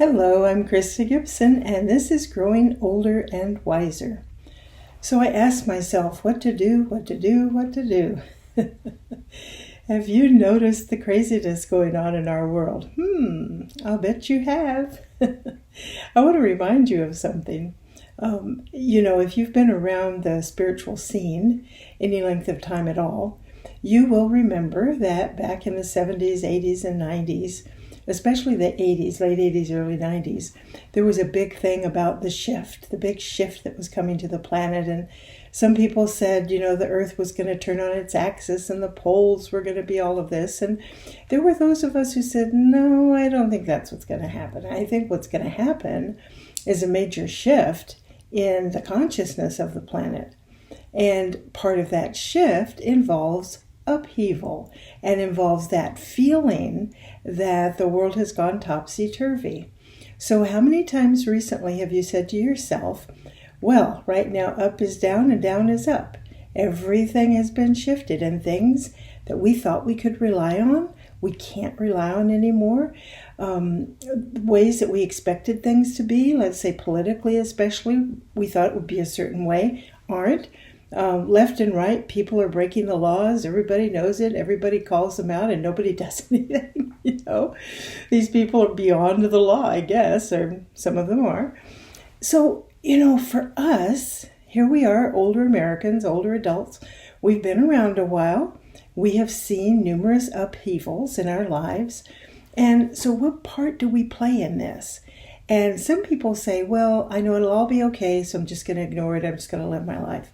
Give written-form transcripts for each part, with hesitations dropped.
Hello, I'm Krista Gibson, and this is Growing Older and Wiser. So I asked myself what to do. Have you noticed the craziness going on in our world? I'll bet you have. I want to remind you of something. If you've been around the spiritual scene any length of time at all, you will remember that back in the 70s, 80s, and 90s, especially the 80s, late 80s, early 90s, there was a big thing about the big shift that was coming to the planet. And some people said, the Earth was going to turn on its axis and the poles were going to be all of this. And there were those of us who said, no, I don't think that's what's going to happen. I think what's going to happen is a major shift in the consciousness of the planet. And part of that shift involves upheaval and involves that feeling that the world has gone topsy-turvy. So how many times recently have you said to yourself, well, right now up is down and down is up. Everything has been shifted, and things that we thought we could rely on, we can't rely on anymore. Ways that we expected things to be, let's say politically especially, we thought it would be a certain way, aren't. Left and right, people are breaking the laws. Everybody knows it. Everybody calls them out and nobody does anything. These people are beyond the law, I guess, or some of them are. So, for us, here we are, older Americans, older adults. We've been around a while. We have seen numerous upheavals in our lives. And so what part do we play in this? And some people say, well, I know it'll all be okay, so I'm just going to ignore it. I'm just going to live my life.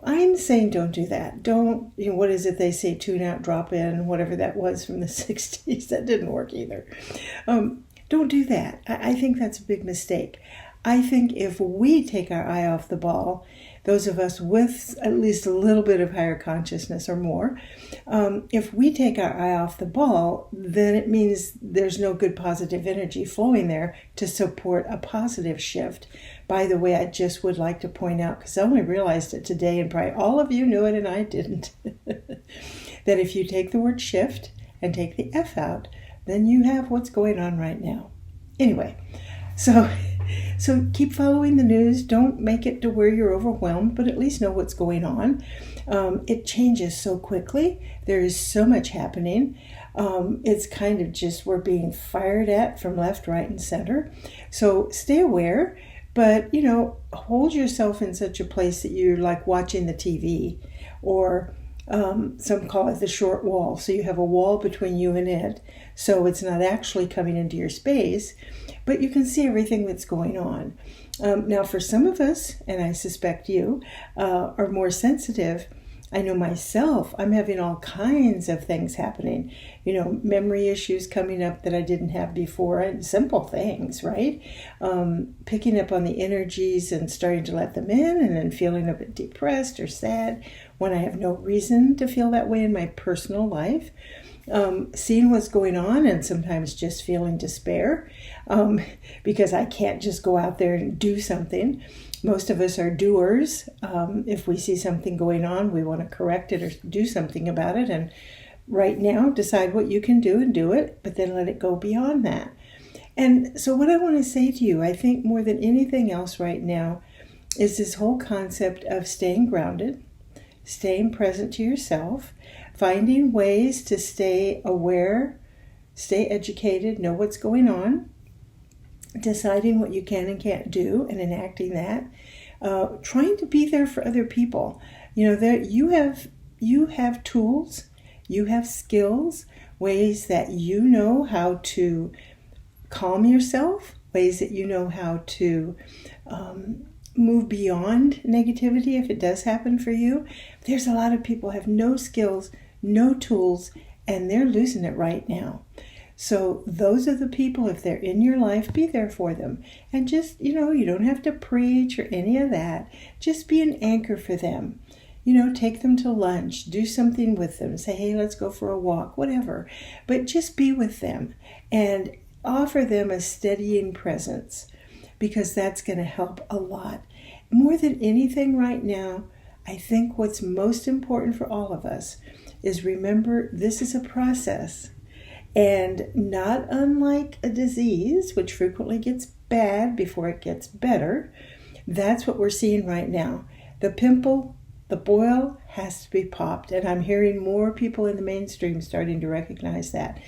I'm saying don't do that. Don't, what is it they say, tune out, drop in, whatever that was from the 60s. That didn't work either. Don't do that. I think that's a big mistake. I think if we take our eye off the ball, those of us with at least a little bit of higher consciousness or more, if we take our eye off the ball, then it means there's no good positive energy flowing there to support a positive shift. By the way, I just would like to point out, because I only realized it today, and probably all of you knew it and I didn't, that if you take the word shift and take the F out, then you have what's going on right now. Anyway, so keep following the news. Don't make it to where you're overwhelmed, but at least know what's going on. It changes so quickly. There is so much happening. It's kind of just we're being fired at from left, right, and center. So stay aware, but, hold yourself in such a place that you're like watching the TV, or some call it the short wall. So you have a wall between you and it. So it's not actually coming into your space, but you can see everything that's going on. Now, for some of us, and I suspect you, are more sensitive. I know myself, I'm having all kinds of things happening. Memory issues coming up that I didn't have before, and simple things, right? Picking up on the energies and starting to let them in, and then feeling a bit depressed or sad when I have no reason to feel that way in my personal life. Seeing what's going on and sometimes just feeling despair because I can't just go out there and do something. Most of us are doers. If we see something going on, we want to correct it or do something about it. And right now, decide what you can do and do it, but then let it go beyond that. And so what I want to say to you, I think more than anything else right now, is this whole concept of staying grounded, staying present to yourself, finding ways to stay aware, stay educated, know what's going on, deciding what you can and can't do and enacting that, trying to be there for other people. You have tools, you have skills, ways that you know how to calm yourself, ways that you know how to move beyond negativity if it does happen for you. There's a lot of people who have no skills, no tools, and they're losing it right now. So those are the people, if they're in your life, be there for them. And just, you don't have to preach or any of that. Just be an anchor for them. Take them to lunch, do something with them, say, hey, let's go for a walk, whatever. But just be with them and offer them a steadying presence, because that's going to help a lot. More than anything right now, I think what's most important for all of us is remember this is a process. And not unlike a disease, which frequently gets bad before it gets better, that's what we're seeing right now. The pimple, the boil has to be popped. And I'm hearing more people in the mainstream starting to recognize that.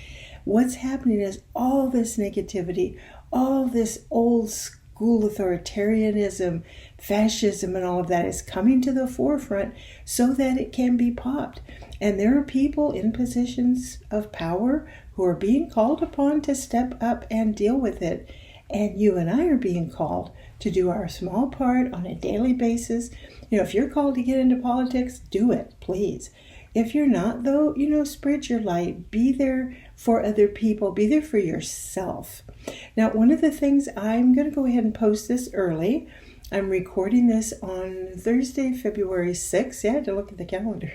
What's happening is all this negativity, all this old school authoritarianism, fascism, and all of that is coming to the forefront so that it can be popped. And there are people in positions of power who are being called upon to step up and deal with it. And you and I are being called to do our small part on a daily basis. If you're called to get into politics, do it, please. If you're not, though, spread your light. Be there for other people. Be there for yourself. Now, one of the things, I'm going to go ahead and post this early. I'm recording this on Thursday, February 6th. Yeah, I had to look at the calendar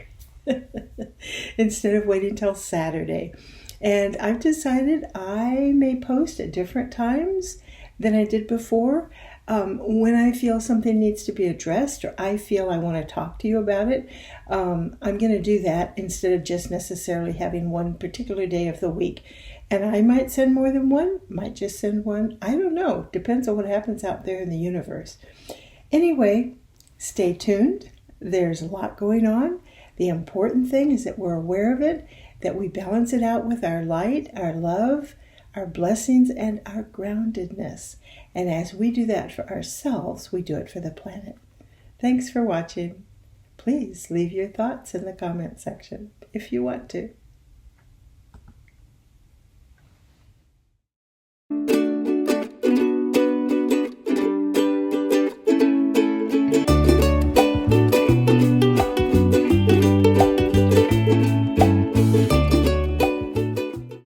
instead of waiting till Saturday. And I've decided I may post at different times than I did before. When I feel something needs to be addressed or I feel I want to talk to you about it, I'm going to do that instead of just necessarily having one particular day of the week. And I might send more than one, might just send one. I don't know. Depends on what happens out there in the universe. Anyway, stay tuned. There's a lot going on. The important thing is that we're aware of it, that we balance it out with our light, our love, our blessings, and our groundedness. And as we do that for ourselves, we do it for the planet. Thanks for watching. Please leave your thoughts in the comment section if you want to.